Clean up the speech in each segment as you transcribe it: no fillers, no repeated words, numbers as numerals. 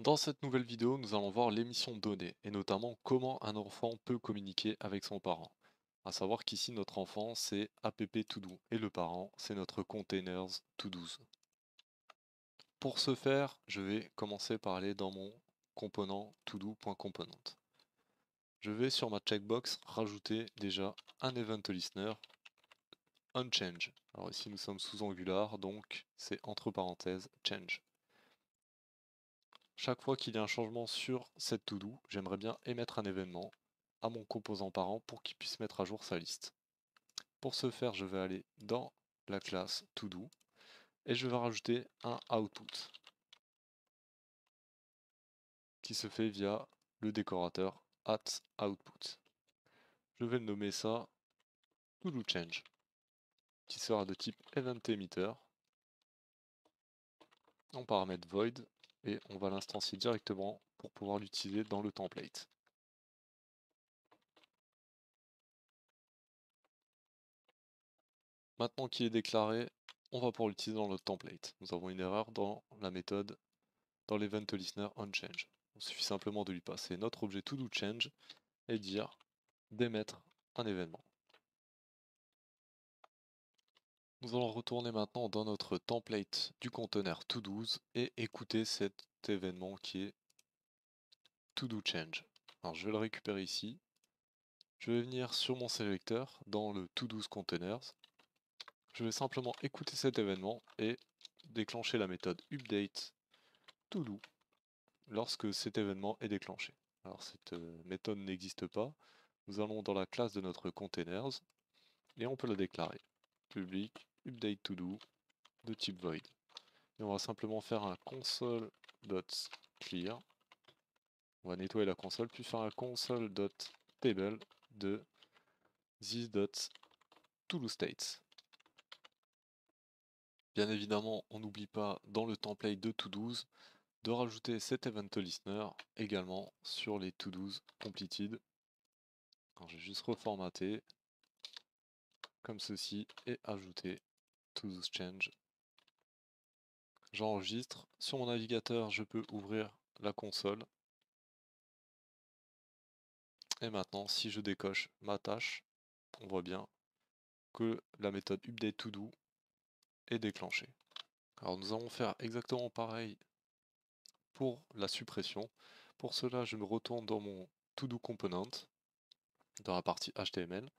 Dans cette nouvelle vidéo, nous allons voir l'émission de données, et notamment comment un enfant peut communiquer avec son parent. À savoir qu'ici, notre enfant, c'est app-todo, et le parent, c'est notre containers to-dos. Pour ce faire, je vais commencer par aller dans mon component todo.component. Je vais sur ma checkbox rajouter déjà un event listener onChange. Alors ici, nous sommes sous Angular, donc c'est entre parenthèses change. Chaque fois qu'il y a un changement sur cette to-do, j'aimerais bien émettre un événement à mon composant parent pour qu'il puisse mettre à jour sa liste. Pour ce faire, je vais aller dans la classe to-do et je vais rajouter un output qui se fait via le décorateur @output. Je vais le nommer ça to-do change qui sera de type event emitter en paramètre void et on va l'instancier directement pour pouvoir l'utiliser dans le template. Maintenant qu'il est déclaré, on va pouvoir l'utiliser dans notre template. Nous avons une erreur dans la méthode, dans l'event listener onChange. Il suffit simplement de lui passer notre objet toDoChange et dire d'émettre un événement. Nous allons retourner maintenant dans notre template du conteneur to-dos et écouter cet événement qui est toDoChange. Alors je vais le récupérer ici. Je vais venir sur mon sélecteur dans le toDos containers. Je vais simplement écouter cet événement et déclencher la méthode update todo lorsque cet événement est déclenché. Alors cette méthode n'existe pas. Nous allons dans la classe de notre containers et on peut la déclarer. Public update todo de type void. Et on va simplement faire un console.clear. On va nettoyer la console, puis faire un console.table de this.toDoStates. Bien évidemment, on n'oublie pas dans le template de toDos de rajouter cet event listener également sur les toDos completed. Alors, je vais juste reformater comme ceci et ajouter toDoSChange. J'enregistre. Sur mon navigateur, je peux ouvrir la console. Et maintenant, si je décoche ma tâche, on voit bien que la méthode updateToDo est déclenchée. Alors nous allons faire exactement pareil pour la suppression. Pour cela, je me retourne dans mon ToDo Component, dans la partie HTML.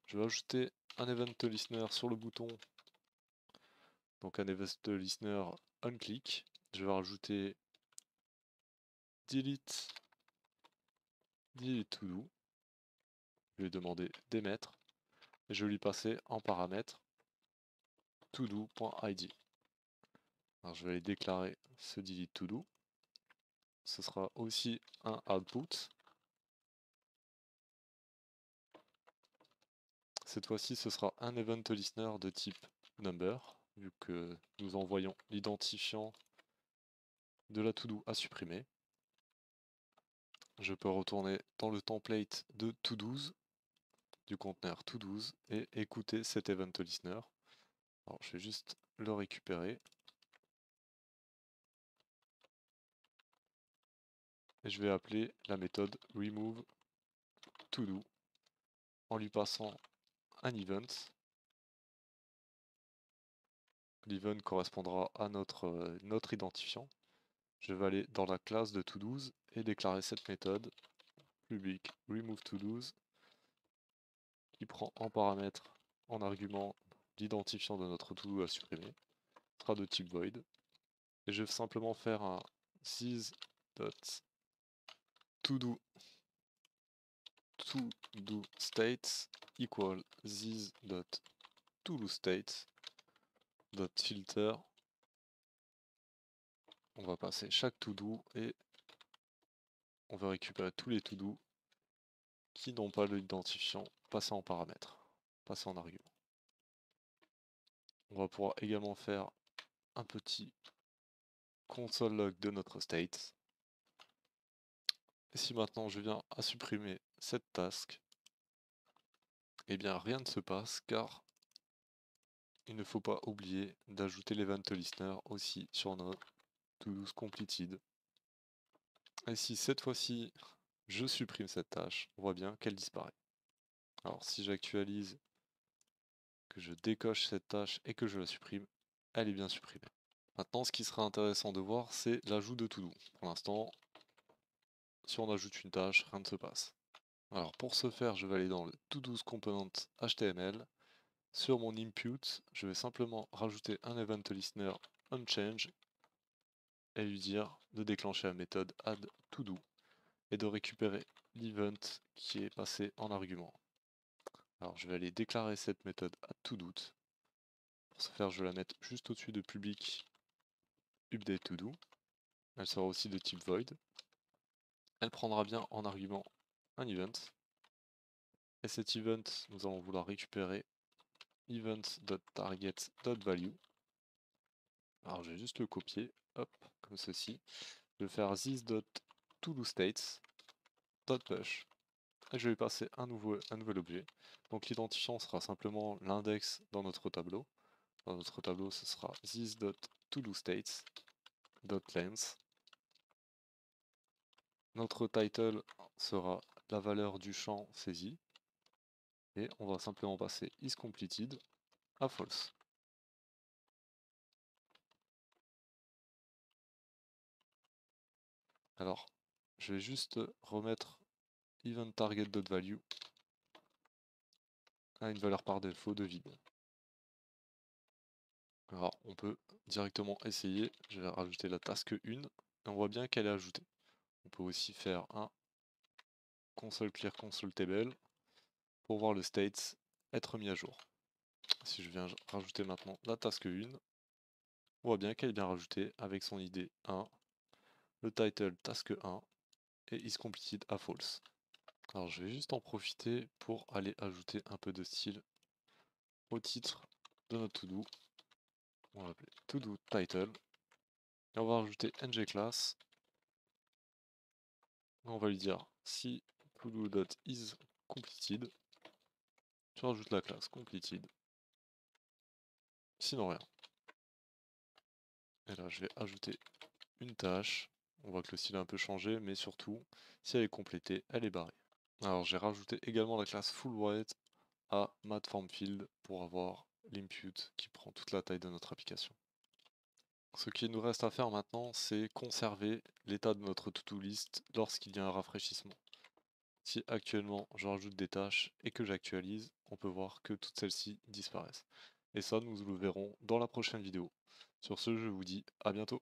Je vais ajouter un event listener sur le bouton, donc un event listener onClick. Je vais rajouter delete toDo. Je vais demander d'émettre et je vais lui passer en paramètre todo.id. Alors je vais aller déclarer ce delete todo. Ce sera aussi un output. Cette fois-ci, ce sera un event listener de type number, vu que nous envoyons l'identifiant de la to-do à supprimer. Je peux retourner dans le template de toDos, du conteneur toDos, et écouter cet event listener. Alors, je vais juste le récupérer. Et je vais appeler la méthode remove todo en lui passant un event. L'event correspondra à notre identifiant. Je vais aller dans la classe de toDos et déclarer cette méthode public remove toDos qui prend en paramètre, en argument, l'identifiant de notre to-do à supprimer, sera de type void. Et je vais simplement faire un this.todo states equal this.todoStates.filter. On va passer chaque to-do et on va récupérer tous les to-do qui n'ont pas l'identifiant passé en paramètre, passé en argument. On va pouvoir également faire un petit console log de notre state. Et si maintenant je viens à supprimer cette task, eh bien rien ne se passe car il ne faut pas oublier d'ajouter l'event listener aussi sur notre toDos completed. Et si cette fois-ci je supprime cette tâche, on voit bien qu'elle disparaît. Alors si j'actualise, que je décoche cette tâche et que je la supprime, elle est bien supprimée. Maintenant, ce qui sera intéressant de voir, c'est l'ajout de to-do. Pour l'instant, si on ajoute une tâche, rien ne se passe. Alors pour ce faire, je vais aller dans le to-do component HTML. Sur mon input, je vais simplement rajouter un event listener onChange et lui dire de déclencher la méthode add_to_do et de récupérer l'event qui est passé en argument. Alors je vais aller déclarer cette méthode add_to_do. Pour ce faire, je vais la mettre juste au-dessus de public update_to_do. Elle sera aussi de type void. Elle prendra bien en argument un event. Et cet event, nous allons vouloir récupérer event.target.value. Alors je vais juste le copier, hop, comme ceci. Je vais faire this.toDoStates.push. Et je vais lui passer un nouvel objet. Donc l'identifiant sera simplement l'index dans notre tableau. Dans notre tableau, ce sera this.toDoStates.length. Notre title sera la valeur du champ saisi. Et on va simplement passer isCompleted à false. Alors, je vais juste remettre eventTarget.value à une valeur par défaut de vide. Alors, on peut directement essayer. Je vais rajouter la task 1 et on voit bien qu'elle est ajoutée. On peut aussi faire un console clear console table pour voir le state être mis à jour. Si je viens rajouter maintenant la task 1, on voit bien qu'elle est bien rajoutée avec son ID 1, le title task 1 et isCompleted à false. Alors je vais juste en profiter pour aller ajouter un peu de style au titre de notre to-do. On va l'appeler to-do title. Et on va rajouter ngClass. On va lui dire si to-do.isCompleted. Tu rajoutes la classe completed. Sinon rien. Et là je vais ajouter une tâche. On voit que le style a un peu changé, mais surtout, si elle est complétée, elle est barrée. Alors j'ai rajouté également la classe fullWhite à mathFormField pour avoir l'input qui prend toute la taille de notre application. Ce qu'il nous reste à faire maintenant, c'est conserver l'état de notre to-do list lorsqu'il y a un rafraîchissement. Si actuellement je rajoute des tâches et que j'actualise, on peut voir que toutes celles-ci disparaissent. Et ça, nous le verrons dans la prochaine vidéo. Sur ce, je vous dis à bientôt.